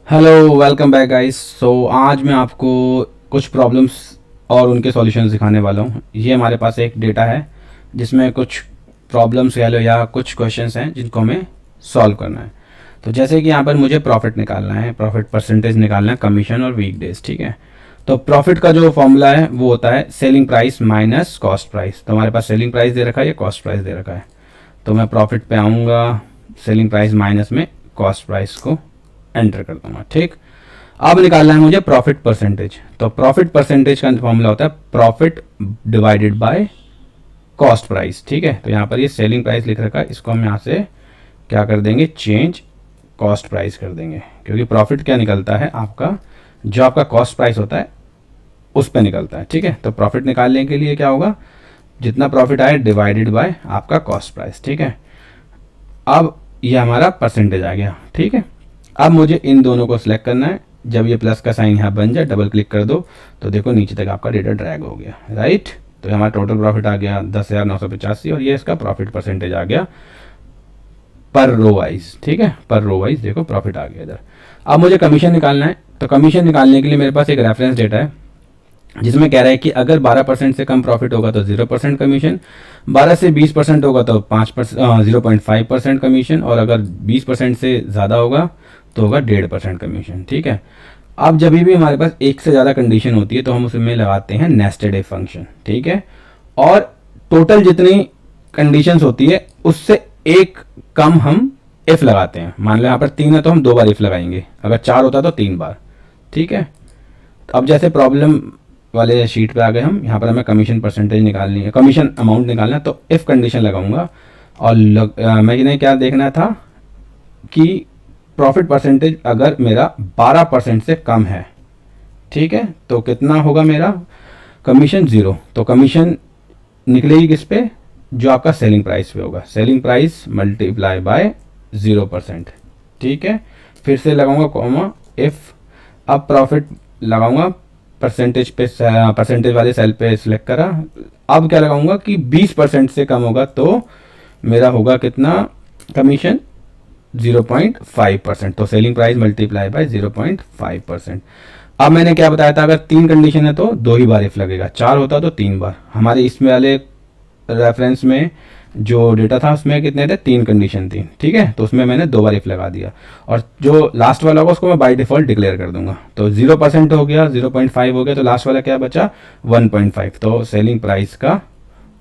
Hello, welcome back guys. आज मैं आपको कुछ प्रॉब्लम्स और उनके सॉल्यूशंस दिखाने वाला हूँ। ये हमारे पास एक डेटा है जिसमें कुछ प्रॉब्लम्स कह लो या कुछ क्वेश्चंस हैं जिनको हमें सॉल्व करना है। तो जैसे कि यहाँ पर मुझे प्रॉफिट निकालना है, प्रॉफिट परसेंटेज निकालना है, कमीशन और वीकडेज। ठीक है, तो प्रॉफिट का जो फॉर्मूला है वो होता है selling price minus cost price. तो हमारे पास सेलिंग प्राइस दे रखा है या कॉस्ट प्राइस दे रखा है, तो मैं प्रॉफिट पे आऊँगा, सेलिंग प्राइस माइनस में कॉस्ट प्राइस को एंटर कर दूंगा। ठीक, अब निकालना है मुझे प्रॉफिट परसेंटेज। तो प्रॉफिट परसेंटेज का फॉर्मूला होता है profit divided by cost price. ठीक है, तो यहाँ पर ये सेलिंग प्राइस लिख रखा है, इसको हम यहाँ से क्या कर देंगे, चेंज कॉस्ट प्राइस कर देंगे, क्योंकि प्रॉफिट क्या निकलता है आपका, जो आपका कॉस्ट प्राइस होता है उस पर निकलता है। ठीक है, तो प्रॉफिट निकालने के लिए क्या होगा, जितना प्रॉफिट आए डिवाइडेड बाय आपका कॉस्ट प्राइस। ठीक है, अब ये हमारा परसेंटेज आ गया। ठीक है, अब मुझे इन दोनों को सिलेक्ट करना है। जब ये प्लस का साइन यहाँ बन जाए, डबल क्लिक कर दो तो देखो नीचे तक आपका डेटा ड्रैग हो गया। राइट, तो हमारा टोटल प्रॉफिट आ गया 10,985 और ये इसका प्रॉफिट परसेंटेज आ गया पर रो वाइज। ठीक है, पर रो वाइज देखो प्रॉफिट आ गया इधर। अब मुझे कमीशन निकालना है, तो कमीशन निकालने के लिए मेरे पास एक रेफरेंस डेटा है जिसमें कह रहा है कि अगर 12% से कम प्रॉफिट होगा तो 0% कमीशन, 12 से 20% होगा तो 0.5% कमीशन, और अगर 20% से ज़्यादा होगा तो होगा 1.5% कमीशन। ठीक है, अब जब भी हमारे पास एक से ज़्यादा कंडीशन होती है तो हम उसमें लगाते हैं नेस्टेड इफ फंक्शन। ठीक है, और टोटल जितनी कंडीशंस होती है उससे एक कम हम इफ लगाते हैं। मान लो यहाँ पर 3 है तो हम 2 बार इफ लगाएंगे, अगर 4 होता तो 3 बार। ठीक है, अब जैसे प्रॉब्लम वाले शीट पे आ गए हम, यहाँ पर हमें कमीशन परसेंटेज निकालनी है, कमीशन अमाउंट निकालना है, तो इफ कंडीशन लगाऊंगा और मैं क्या देखना था कि प्रॉफिट परसेंटेज अगर मेरा 12% से कम है, ठीक है, तो कितना होगा मेरा कमीशन, 0। तो कमीशन निकलेगी किस पे, जो आपका सेलिंग प्राइस पे होगा, सेलिंग प्राइस मल्टीप्लाई बाय 0%। ठीक है, फिर से लगाऊंगा कॉमा इफ, अब प्रॉफिट लगाऊंगा परसेंटेज पे, परसेंटेज वाले सेल पे सिलेक्ट करा। अब क्या लगाऊंगा कि 20% से कम होगा तो मेरा होगा कितना कमीशन, 0.5%। तो सेलिंग प्राइस मल्टीप्लाई बाय 0.5%। अब मैंने क्या बताया था, अगर 3 कंडीशन है तो 2 ही बार इफ लगेगा, 4 होता तो 3 बार। हमारे इसमें वाले रेफरेंस में जो डेटा था उसमें कितने थे, 3 कंडीशन थी। ठीक है, तो उसमें मैंने 2 बार इफ लगा दिया, और जो लास्ट वाला होगा उसको मैं बाय डिफॉल्ट डिक्लेयर कर दूंगा। तो 0% हो गया, 0.5 हो गया, तो लास्ट वाला क्या बचा, 1.5। तो सेलिंग प्राइस का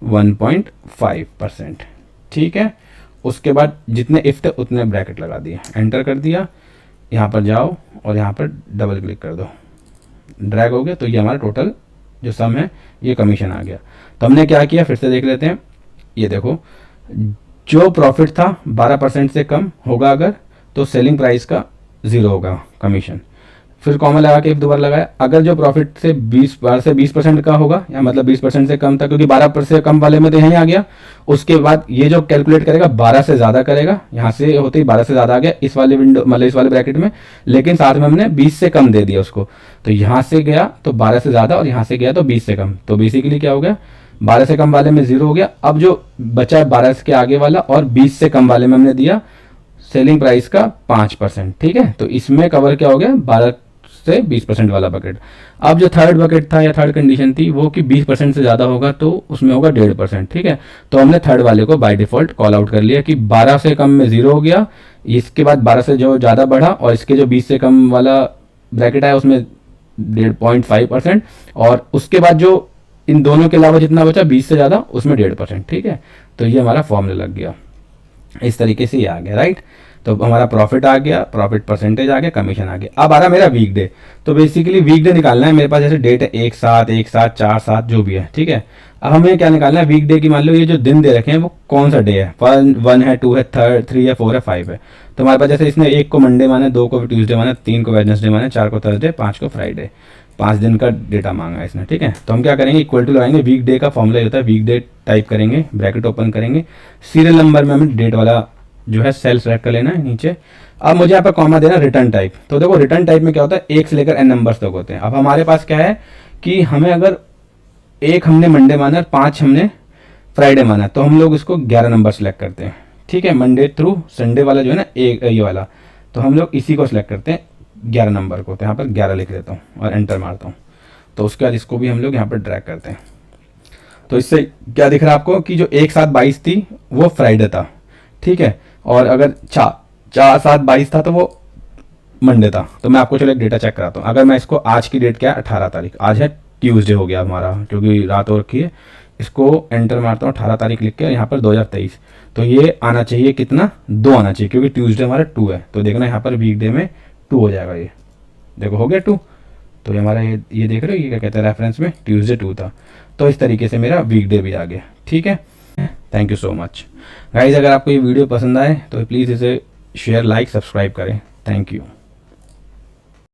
1.5%। ठीक है, उसके बाद जितने इफ थे उतने ब्रैकेट लगा दिए, एंटर कर दिया, यहाँ पर जाओ और यहाँ पर डबल क्लिक कर दो, ड्रैग हो गया, तो ये हमारा टोटल जो सम है ये कमीशन आ गया। तो हमने क्या किया, फिर से देख लेते हैं। ये देखो, जो प्रॉफिट था 12% से कम होगा अगर, तो सेलिंग प्राइस का 0 होगा कमीशन। फिर कॉमा लगा के एक 2 बार लगाया। अगर जो प्रॉफिट से 20% का होगा, या मतलब 20% से कम था, क्योंकि 12% से कम वाले में तो यहीं आ गया। उसके बाद ये जो कैलकुलेट करेगा 12 से ज़्यादा करेगा, यहाँ से होते ही 12 से ज़्यादा आ गया इस वाले विंडो, मतलब इस वाले ब्रैकेट में, लेकिन साथ में हमने 20 से कम दे दिया उसको। तो यहाँ से गया तो 12 से ज़्यादा, और यहाँ से गया तो 20 से कम। तो बेसिकली क्या हो गया, 12 से कम वाले में 0 हो गया। अब जो बचा 12 के आगे वाला और 20 से कम वाले में हमने दिया सेलिंग प्राइस का 5%। ठीक है, तो इसमें कवर क्या हो गया, 12 से 20% वाला बकेट। अब जो थर्ड बकेट था या थर्ड कंडीशन थी वो कि 20% से ज़्यादा होगा तो उसमें होगा 1.5%। ठीक है, तो हमने थर्ड वाले को बाय डिफॉल्ट कॉल आउट कर लिया कि 12 से कम में 0 हो गया, इसके बाद 12 से जो ज़्यादा बढ़ा, और इसके जो 20 से कम वाला ब्रैकेट आया उसमें 1.5%, और उसके बाद जो इन दोनों के अलावा जितना बचा 20 से ज़्यादा उसमें 1.5%। ठीक है, तो ये हमारा फॉर्मूला लग गया, इस तरीके से ये आ गया। राइट, तो हमारा प्रॉफिट आ गया, प्रॉफिट परसेंटेज आ गया, कमीशन आ गया। अब आ रहा मेरा वीक डे। तो बेसिकली वीक डे निकालना है मेरे पास, जैसे डेट है 1, 7, 1, 7, 4, 7 जो भी है। ठीक है, अब हमें क्या निकालना है, वीक डे की मान लो ये जो दिन दे रखे हैं वो कौन सा डे है, 1 है, 2 है, 3 है, 4 है, 5 है। तो हमारे पास जैसे इसने 1 को मंडे माना, 2 को ट्यूसडे माना, 3 को वेडनेसडे माना, 4 को थर्सडे, 5 को फ्राइडे, 5 दिन का डेटा मांगा इसने। ठीक है, तो हम क्या करेंगे, इक्वल टू लगाएंगे, वीक डे का फॉर्मूला होता है वीक डे, टाइप करेंगे, ब्रैकेट ओपन करेंगे, सीरियल नंबर में हमें डेट वाला जो है सेल सेलेक्ट कर लेना है नीचे। अब मुझे यहाँ पर कॉमा देना रिटर्न टाइप। तो देखो रिटर्न टाइप में क्या होता है, 1 से लेकर n नंबर्स तक होते हैं। अब हमारे पास क्या है कि हमें अगर 1 हमने मंडे माना, 5 हमने फ्राइडे माना, तो हम लोग इसको 11 नंबर सेलेक्ट करते हैं। ठीक है, मंडे थ्रू संडे वाला जो है ना, एक ये वाला, तो हम लोग इसी को सिलेक्ट करते हैं 11 नंबर को, तो यहाँ पर 11 लिख देता हूँ और एंटर मारता हूँ। तो उसके बाद इसको भी हम लोग यहाँ पर ड्रैग करते हैं। तो इससे क्या दिख रहा है आपको कि जो 1/7/22 थी वो फ्राइडे था, ठीक है, और अगर 4/7/22 था तो वो मंडे था। तो मैं आपको चलो एक डेटा चेक कराता हूँ। अगर मैं इसको, आज की डेट क्या है, 18 तारीख, आज है ट्यूसडे हो गया हमारा क्योंकि रात हो रखी है। इसको एंटर मारता हूँ 18 तारीख लिख के, यहाँ पर 2023, तो ये आना चाहिए कितना, 2 आना चाहिए क्योंकि ट्यूसडे हमारा 2 है। तो देखना यहाँ पर वीकडे में 2 हो जाएगा, ये देखो हो गया 2। तो ये हमारा ये देख रहे हो, ये क्या कहते हैं रेफरेंस में ट्यूसडे 2 था। तो इस तरीके से मेरा वीकडे भी आ गया, ठीक है। Thank you so much guys. अगर आपको ये वीडियो पसंद आए तो प्लीज़ इसे शेयर, लाइक, सब्सक्राइब करें। Thank you.